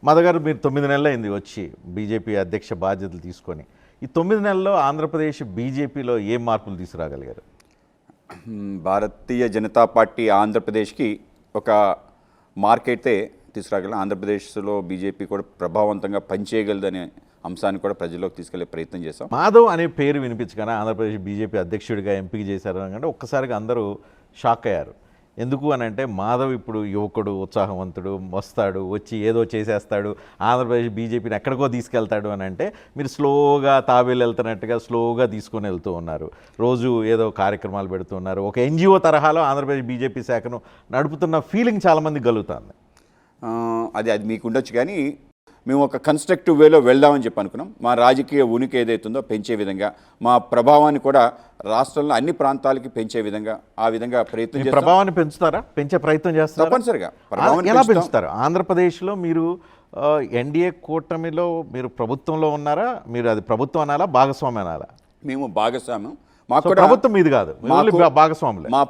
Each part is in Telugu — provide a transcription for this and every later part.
మాధవ్ మీరు 9 నెలలు అయింది వచ్చి బీజేపీ అధ్యక్ష బాధ్యతలు తీసుకొని. ఈ 9 నెలల్లో ఆంధ్రప్రదేశ్ బీజేపీలో ఏం మార్పులు తీసుకురాగలిగారు? భారతీయ జనతా పార్టీ ఆంధ్రప్రదేశ్కి ఒక మార్కెట్తే తీసుకురాగలం. ఆంధ్రప్రదేశ్లో బీజేపీ కూడా ప్రభావవంతంగా పనిచేయగలదనే అంశాన్ని కూడా ప్రజల్లోకి తీసుకెళ్లే ప్రయత్నం చేశాం. మాధవ్ అనే పేరు వినిపించగానే ఆంధ్రప్రదేశ్ బీజేపీ అధ్యక్షుడిగా ఎంపిక చేశారు అంటే ఒక్కసారిగా అందరూ షాక్ అయ్యారు. ఎందుకు అని అంటే మాధవ్ ఇప్పుడు యువకుడు, ఉత్సాహవంతుడు, వస్తాడు, వచ్చి ఏదో చేసేస్తాడు, ఆంధ్రప్రదేశ్ బీజేపీని ఎక్కడికో తీసుకెళ్తాడు అని అంటే మీరు స్లోగా తాబేలు వెళ్తున్నట్టుగా స్లోగా తీసుకొని వెళ్తూ ఉన్నారు. రోజు ఏదో కార్యక్రమాలు పెడుతున్నారు. ఒక ఎన్జిఓ తరహాలో ఆంధ్రప్రదేశ్ బీజేపీ శాఖను నడుపుతున్న ఫీలింగ్ చాలామంది కలుగుతుంది. అది మీకు ఉండొచ్చు, కానీ మేము ఒక కన్స్ట్రక్టివ్ వేలో వెళ్దామని చెప్పి అనుకున్నాం. మా రాజకీయ ఉనికి ఏదైతుందో పెంచే విధంగా, మా ప్రభావాన్ని కూడా రాష్ట్రంలో అన్ని ప్రాంతాలకి పెంచే విధంగా ఆ విధంగా ప్రయత్నం చేస్తాం. ప్రభావాన్ని పెంచుతారా? పెంచే ప్రయత్నం చేస్తారా? తప్పనిసరిగా. ఎలా పెంచుతారు? ఆంధ్రప్రదేశ్లో మీరు ఎన్డీఏ కూటమిలో మీరు ప్రభుత్వంలో ఉన్నారా? మీరు అది ప్రభుత్వం అనాలా, భాగస్వామి అనాలా? మేము భాగస్వామ్యం. మాకు ప్రభుత్వం మీది కాదు, భాగస్వాములు. మా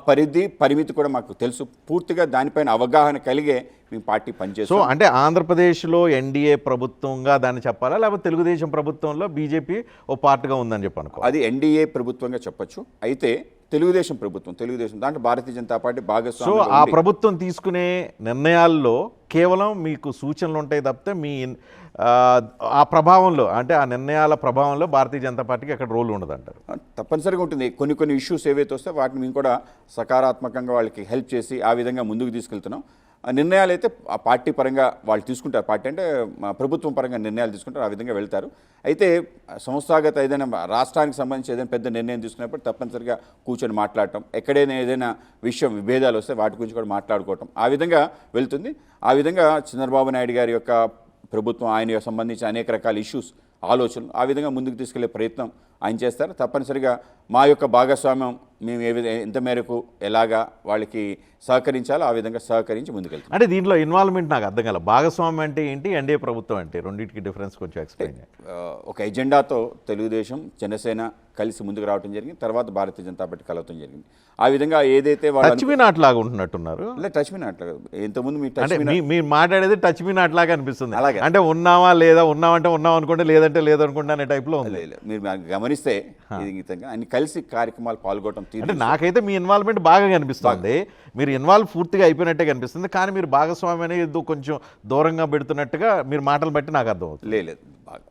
పరిమితి కూడా మాకు తెలుసు. పూర్తిగా దానిపైన అవగాహన కలిగే మేము పార్టీ పనిచేస్తాం. సో అంటే ఆంధ్రప్రదేశ్లో ఎన్డీఏ ప్రభుత్వంగా దాన్ని చెప్పాలా, లేకపోతే తెలుగుదేశం ప్రభుత్వంలో బీజేపీ ఓ పార్ట్గా ఉందని చెప్పి అనుకో? అది ఎన్డీఏ ప్రభుత్వంగా చెప్పొచ్చు. అయితే తెలుగుదేశం దాంట్లో భారతీయ జనతా పార్టీ భాగస్వామి. సో ఆ ప్రభుత్వం తీసుకునే నిర్ణయాల్లో కేవలం మీకు సూచనలు ఉంటాయి తప్పితే మీ ఆ ప్రభావంలో, అంటే ఆ నిర్ణయాల ప్రభావంలో భారతీయ జనతా పార్టీకి అక్కడ రోల్ ఉండదంటారు? తప్పనిసరిగా ఉంటుంది. కొన్ని ఇష్యూస్ ఏవైతే వస్తే వాటిని మేము కూడా సకారాత్మకంగా వాళ్ళకి హెల్ప్ చేసి ఆ విధంగా ముందుకు తీసుకెళ్తున్నాం. ఆ నిర్ణయాలు అయితే ఆ పార్టీ పరంగా వాళ్ళు తీసుకుంటారు. పార్టీ అంటే ప్రభుత్వం పరంగా నిర్ణయాలు తీసుకుంటారు, ఆ విధంగా వెళ్తారు. అయితే సంస్థాగత ఏదైనా రాష్ట్రానికి సంబంధించి ఏదైనా పెద్ద నిర్ణయం తీసుకున్నప్పుడు తప్పనిసరిగా కూర్చొని మాట్లాడటం, ఎక్కడైనా ఏదైనా విభేదాలు వస్తే వాటి గురించి కూడా మాట్లాడుకోవటం, ఆ విధంగా వెళ్తుంది. ఆ విధంగా చంద్రబాబు నాయుడు గారి యొక్క ప్రభుత్వం, ఆయన సంబంధించిన అనేక రకాల ఇష్యూస్, ఆలోచనలు ఆ విధంగా ముందుకు తీసుకెళ్లే ప్రయత్నం ఆయన చేస్తారు. తప్పనిసరిగా మా యొక్క భాగస్వామ్యం మేము ఎంత మేరకు ఎలాగా వాళ్ళకి సహకరించాలో ఆ విధంగా సహకరించి ముందుకెళ్తాం. అంటే దీంట్లో ఇన్వాల్వ్మెంట్ నాకు అర్థం కాల. భాగస్వామ్యం అంటే ఏంటి, ఎన్డీఏ ప్రభుత్వం అంటే రెండింటికి డిఫరెన్స్ కొంచెం ఎక్స్ప్లెయిన్ చేయండి. ఒక ఎజెండాతో తెలుగుదేశం, జనసేన కలిసి ముందుకు రావడం జరిగింది. తర్వాత భారతీయ జనతా పార్టీ కలవటం జరిగింది. ఆ విధంగా ఏదైతే టచ్ మీ నాట్ లాగా ఉంటున్నట్టున్నారు. టచ్ మీ నాట్ లాగా ఇంతకుముందు మీరు మాట్లాడేది టచ్ మీ నాట్ లాగా అనిపిస్తుంది. అలాగే అంటే ఉన్నావా లేదా, ఉన్నామంటే ఉన్నాం అనుకుంటే లేదంటే లేదనుకుంటే అనే టైప్లో ఉంది. మీరు గమనిస్తే అన్ని కలిసి కార్యక్రమాలు పాల్గొనడం అంటే నాకైతే మీ ఇన్వాల్వ్మెంట్ బాగా కనిపిస్తుంది. మీరు ఇన్వాల్వ్ పూర్తిగా అయిపోయినట్టే కనిపిస్తుంది, కానీ మీరు భాగస్వామి అనేది కొంచెం దూరంగా పెడుతున్నట్టుగా మీరు మాటలు బట్టి నాకు అర్థం అవుతుంది. లేదు,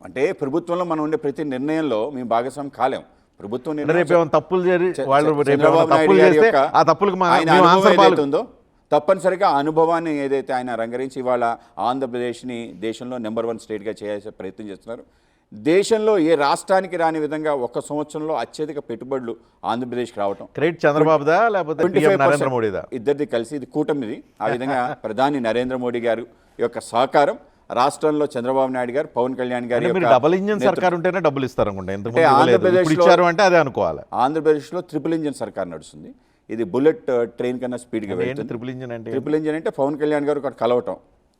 అంటే ప్రభుత్వంలో మనం ఉండే ప్రతి నిర్ణయంలో మేము భాగస్వామి కాలేం. ప్రభుత్వం తప్పులు తప్పనిసరిగా అనుభవాన్ని ఏదైతే ఆయన రంగరించి ఇవాళ ఆంధ్రప్రదేశ్ని దేశంలో నెంబర్ 1 స్టేట్గా చేసే ప్రయత్నం చేస్తున్నారు. దేశంలో ఏ రాష్ట్రానికి రాని విధంగా ఒక సంవత్సరంలో అత్యధిక పెట్టుబడులు ఆంధ్రప్రదేశ్కి రావటం క్రెడిట్ చంద్రబాబుదా లేకపోతే నరేంద్ర మోడీదా? ఇద్దరిది కలిసి, ఇది కూటమిది. ఆ విధంగా ప్రధాని నరేంద్ర మోడీ గారు యొక్క సహకారం, రాష్ట్రంలో చంద్రబాబు నాయుడు గారు, పవన్ కళ్యాణ్ గారు డబుల్ ఇంజిన్ సర్కార్ ఉంటేనే డబ్బులు ఇస్తారు అనుకుంటే ఆంధ్రప్రదేశ్లో ట్రిపుల్ ఇంజిన్ సర్కార్ నడుస్తుంది. ఇది బుల్లెట్ ట్రైన్ కన్నా స్పీడ్గా వెళ్తుంది. ట్రిపుల్ ఇంజిన్ అంటే పవన్ కళ్యాణ్ గారు ఒకటి కలవటం,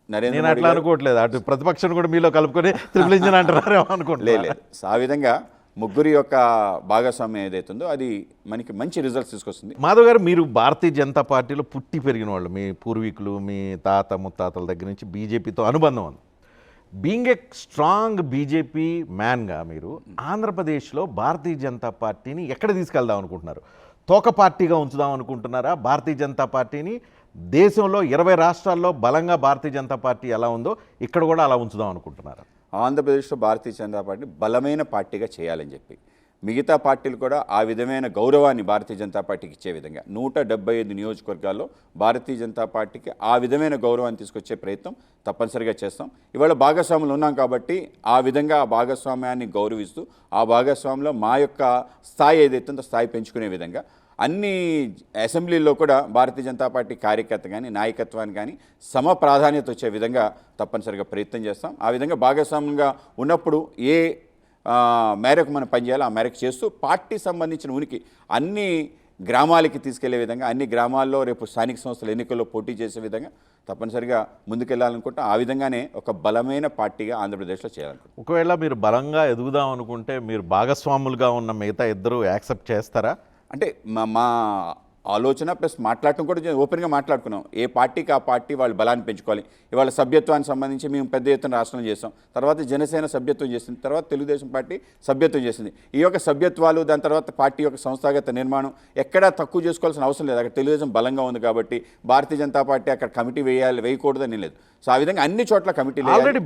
నేను అట్లా అనుకోవట్లేదు, అటు ప్రతిపక్షం కూడా మీలో కలుపుకొని ట్రిపుల్ ఇంజిన్ అంటారు అనుకోండి. ఆ విధంగా ముగ్గురు యొక్క భాగస్వామ్యం ఏదైతుందో అది మనకి మంచి రిజల్ట్స్ తీసుకొస్తుంది. మాధవ్ గారు, మీరు భారతీయ జనతా పార్టీలో పుట్టి పెరిగిన వాళ్ళు, మీ పూర్వీకులు, మీ తాత ముత్తాతల దగ్గర నుంచి బీజేపీతో అనుబంధం ఉంది. బీయింగ్ ఏ స్ట్రాంగ్ బీజేపీ మ్యాన్గా మీరు ఆంధ్రప్రదేశ్లో భారతీయ జనతా పార్టీని ఎక్కడ తీసుకెళ్దాం అనుకుంటున్నారు? తోక పార్టీగా ఉంచుదాం అనుకుంటున్నారా భారతీయ జనతా పార్టీని? దేశంలో 20 రాష్ట్రాల్లో బలంగా భారతీయ జనతా పార్టీ ఎలా ఉందో ఇక్కడ కూడా అలా ఉంచుదాం అనుకుంటున్నారా? ఆంధ్రప్రదేశ్లో భారతీయ జనతా పార్టీ బలమైన పార్టీగా చేయాలని చెప్పి మిగతా పార్టీలు కూడా ఆ విధమైన గౌరవాన్ని భారతీయ జనతా పార్టీకి ఇచ్చే విధంగా 175 నియోజకవర్గాల్లో భారతీయ జనతా పార్టీకి ఆ విధమైన గౌరవాన్ని తీసుకొచ్చే ప్రయత్నం తప్పనిసరిగా చేస్తాం. ఇవాళ భాగస్వాములు ఉన్నాం కాబట్టి ఆ విధంగా ఆ భాగస్వామ్యాన్ని గౌరవిస్తూ ఆ భాగస్వామ్యంలో మా యొక్క స్థాయి ఏదైతే ఉందో స్థాయి పెంచుకునే విధంగా అన్ని అసెంబ్లీల్లో కూడా భారతీయ జనతా పార్టీ కార్యకర్త కానీ నాయకత్వాన్ని కానీ సమ ప్రాధాన్యత వచ్చే విధంగా తప్పనిసరిగా ప్రయత్నం చేస్తాం. ఆ విధంగా భాగస్వామ్యంగా ఉన్నప్పుడు ఏ మేరకు మనం పనిచేయాలో ఆ మేరకు చేస్తూ పార్టీ సంబంధించిన ఉనికి అన్ని గ్రామాలకి తీసుకెళ్లే విధంగా, అన్ని గ్రామాల్లో రేపు స్థానిక సంస్థల ఎన్నికల్లో పోటీ చేసే విధంగా తప్పనిసరిగా ముందుకెళ్లాలనుకుంటాం. ఆ విధంగానే ఒక బలమైన పార్టీగా ఆంధ్రప్రదేశ్లో చేయాలనుకుంటాం. ఒకవేళ మీరు బలంగా ఎదుగుదాం అనుకుంటే మీరు భాగస్వాములుగా ఉన్న మిగతా ఇద్దరు యాక్సెప్ట్ చేస్తారా? అంటే మా ఆలోచన ప్లస్ మాట్లాడటం కూడా ఓపెన్గా మాట్లాడుకున్నాం. ఏ పార్టీకి ఆ పార్టీ వాళ్ళు బలాన్ని పెంచుకోవాలి. ఇవాళ సభ్యత్వానికి సంబంధించి మేము పెద్ద ఎత్తున రాష్ట్రం చేసాం, తర్వాత జనసేన సభ్యత్వం చేసింది, తర్వాత తెలుగుదేశం పార్టీ సభ్యత్వం చేసింది. ఈ యొక్క సభ్యత్వాలు దాని తర్వాత పార్టీ యొక్క సంస్థాగత నిర్మాణం ఎక్కడా తక్కువ చేసుకోవాల్సిన అవసరం లేదు. అక్కడ తెలుగుదేశం బలంగా ఉంది కాబట్టి భారతీయ జనతా పార్టీ అక్కడ కమిటీ వేయకూడదని లేదు. సో ఆ విధంగా అన్ని చోట్ల కమిటీ ఆల్రెడీ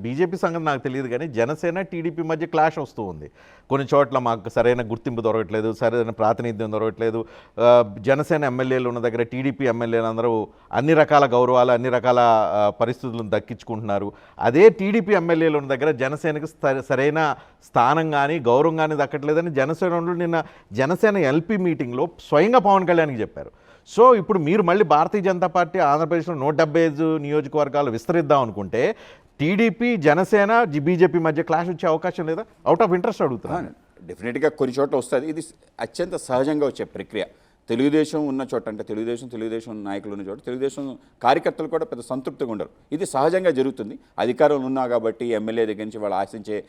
బీజేపీ సంగతి నాకు తెలియదు కానీ జనసేన టీడీపీ మధ్య క్లాష్ వస్తూ ఉంది. కొన్ని చోట్ల మాకు సరైన గుర్తింపు దొరకట్లేదు, సరైన ప్రాతినిధ్యం దొరకట్లేదు. జనసేన ఎమ్మెల్యేలు ఉన్న దగ్గర టీడీపీ ఎమ్మెల్యేలు అందరూ అన్ని రకాల గౌరవాలు, అన్ని రకాల పరిస్థితులను దక్కించుకుంటున్నారు. అదే టీడీపీ ఎమ్మెల్యేలు ఉన్న దగ్గర జనసేనకి సరైన స్థానం కానీ గౌరవం కానీ దక్కట్లేదని జనసేన నిన్న జనసేన ఎల్పీ మీటింగ్లో స్వయంగా పవన్ కళ్యాణ్కి చెప్పారు. సో ఇప్పుడు మీరు మళ్ళీ భారతీయ జనతా పార్టీ ఆంధ్రప్రదేశ్లో 175 నియోజకవర్గాలు విస్తరిద్దాం అనుకుంటే టీడీపీ, జనసేన, బీజేపీ మధ్య క్లాష్ వచ్చే అవకాశం లేదా? అవుట్ ఆఫ్ ఇంట్రెస్ట్ అడుగుతున్నాను. డెఫినెట్గా కొన్ని చోట్ల వస్తుంది. ఇది అత్యంత సహజంగా వచ్చే ప్రక్రియ. తెలుగుదేశం ఉన్న చోట అంటే తెలుగుదేశం నాయకులు ఉన్న చోట తెలుగుదేశం కార్యకర్తలు కూడా పెద్ద సంతృప్తిగా ఉండరు. ఇది సహజంగా జరుగుతుంది. అధికారంలో ఉన్నా కాబట్టి ఎమ్మెల్యే దగ్గర నుంచి వాళ్ళు ఆశించే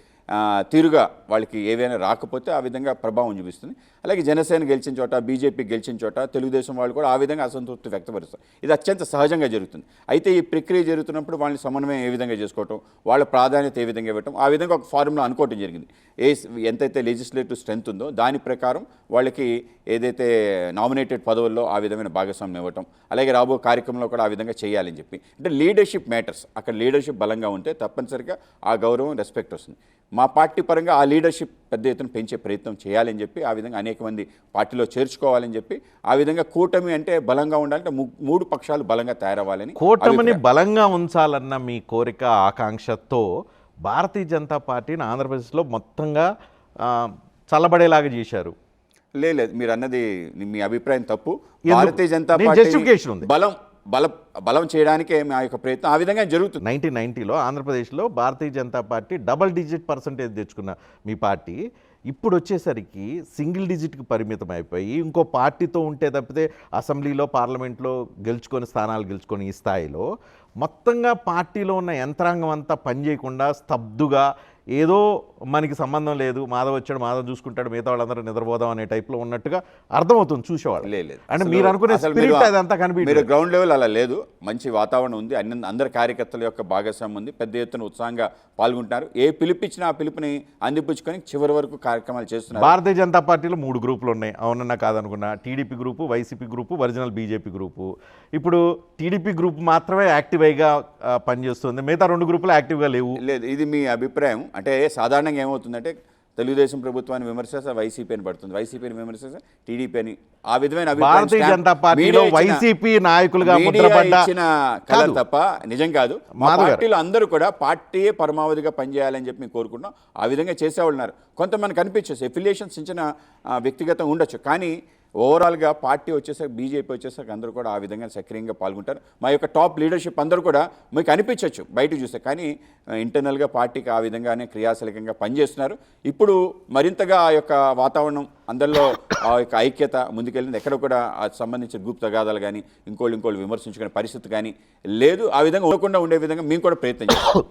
తీరుగా వాళ్ళకి ఏవైనా రాకపోతే ఆ విధంగా ప్రభావం చూపిస్తుంది. అలాగే జనసేన గెలిచిన చోట, బీజేపీ గెలిచిన చోట తెలుగుదేశం వాళ్ళు కూడా ఆ విధంగా అసంతృప్తి వ్యక్తపరుస్తారు. ఇది అత్యంత సహజంగా జరుగుతుంది. అయితే ఈ ప్రక్రియ జరుగుతున్నప్పుడు వాళ్ళని సమన్వయం ఏ విధంగా చేసుకోవటం, వాళ్ళ ప్రాధాన్యత ఏ విధంగా ఇవ్వటం, ఆ విధంగా ఒక ఫార్ములా అనుకోవటం జరిగింది. ఎంతైతే లెజిస్లేటివ్ స్ట్రెంత్ ఉందో దాని ప్రకారం వాళ్ళకి ఏదైతే నామినేటెడ్ పదవుల్లో ఆ విధమైన భాగస్వామ్యం ఇవ్వటం, అలాగే రాబో కార్యక్రమంలో కూడా ఆ విధంగా చేయాలని చెప్పి. అంటే లీడర్షిప్ మ్యాటర్స్. అక్కడ లీడర్షిప్ బలంగా ఉంటే తప్పనిసరిగా ఆ గౌరవం, రెస్పెక్ట్ వస్తుంది. మా పార్టీ పరంగా ఆ లీడర్షిప్ పెద్ద ఎత్తున పెంచే ప్రయత్నం చేయాలని చెప్పి, ఆ విధంగా అనేక మంది పార్టీలో చేర్చుకోవాలని చెప్పి, ఆ విధంగా కూటమి అంటే బలంగా ఉండాలంటే మూడు పక్షాలు బలంగా తయారవ్వాలని, కూటమిని బలంగా ఉంచాలన్న మీ కోరిక, ఆకాంక్షతో భారతీయ జనతా పార్టీని ఆంధ్రప్రదేశ్లో మొత్తంగా చల్లబడేలాగా చేశారు. లేదు, మీరు అన్నది మీ అభిప్రాయం తప్పు. ఎందుకు? భారతీయ జనతా justification ఉంది. పార్టీ బలం చేయడానికే మా యొక్క ప్రయత్నం ఆ విధంగా జరుగుతుంది. 1990లో ఆంధ్రప్రదేశ్లో Bharatiya Janata party double digit percentage తెచ్చుకున్న మీ పార్టీ ఇప్పుడు వచ్చేసరికి సింగిల్ డిజిట్కి పరిమితం అయిపోయి ఇంకో పార్టీతో ఉంటే తప్పితే అసెంబ్లీలో, పార్లమెంట్లో స్థానాలు గెలుచుకొని ఈ స్థాయిలో మొత్తంగా పార్టీలో ఉన్న యంత్రాంగం అంతా పనిచేయకుండా స్తబ్దుగా ఏదో మనకి సంబంధం లేదు, మాధవ్ వచ్చాడు, మాధవ్ చూసుకుంటాడు, మిగతా వాళ్ళందరూ నిద్రపోదాం అనే టైప్లో ఉన్నట్టుగా అర్థమవుతుంది చూసేవాళ్ళు. లేదు, అంటే మీరు అనుకునే స్పిరిట్ అదంతా కనిపించదు. మీరు గ్రౌండ్ లెవెల్ అలా లేదు. మంచి వాతావరణం ఉంది. అందరి కార్యకర్తల యొక్క భాగస్వామ్యం ఉంది. పెద్ద ఎత్తున ఉత్సాహంగా పాల్గొంటున్నారు. ఏ పిలుపిచ్చినా ఆ పిలుపుని అందిపుచ్చుకొని చివరి వరకు కార్యక్రమాలు చేస్తున్నారు. భారతీయ జనతా పార్టీలో 3 గ్రూపులు ఉన్నాయి, అవునన్నా కాదనుకున్నా. TDP group, YCP group, original BJP group. ఇప్పుడు టీడీపీ గ్రూప్ మాత్రమే యాక్టివ్గా పనిచేస్తుంది, మిగతా 2 గ్రూపులు యాక్టివ్గా లేవు. లేదు, ఇది మీ అభిప్రాయం. అంటే సాధారణంగా ఏమవుతుందంటే తెలుగుదేశం ప్రభుత్వాన్ని విమర్శిస్తే వైసీపీని పడుతుంది, వైసీపీని విమర్శిస్తే టీడీపీ అని. ఆ విధమైన భారతీయ జనతా పార్టీలో వైసీపీ నాయకులుగా ఇచ్చిన కళ తప్ప నిజం కాదు. మా పార్టీలో అందరూ కూడా పార్టీయే పరమావధిగా పనిచేయాలని చెప్పి మేము కోరుకుంటున్నాం. ఆ విధంగా చేసేవాళ్ళు ఉన్నారు. కొంతమంది కనిపించచ్చు, ఎఫిలియేషన్స్ చిన్న వ్యక్తిగతం ఉండొచ్చు, కానీ ఓవరాల్గా పార్టీ వచ్చేసరికి, బీజేపీ వచ్చేసరికి అందరూ కూడా ఆ విధంగా సక్రియంగా పాల్గొంటారు. మా యొక్క టాప్ లీడర్షిప్ అందరూ కూడా మీకు అనిపించవచ్చు బయటకు చూస్తే, కానీ ఇంటర్నల్గా పార్టీకి ఆ విధంగానే క్రియాశీలకంగా పనిచేస్తున్నారు. ఇప్పుడు మరింతగా ఆ యొక్క వాతావరణం అందరిలో ఆ యొక్క ఐక్యత ముందుకెళ్ళింది. ఎక్కడ కూడా సంబంధించిన గ్రూప్ తగాదాలు కానీ ఇంకోళ్ళు విమర్శించుకునే పరిస్థితి కానీ లేదు. ఆ విధంగా ఉండకుండా ఉండే విధంగా మేము కూడా ప్రయత్నం చేస్తాం.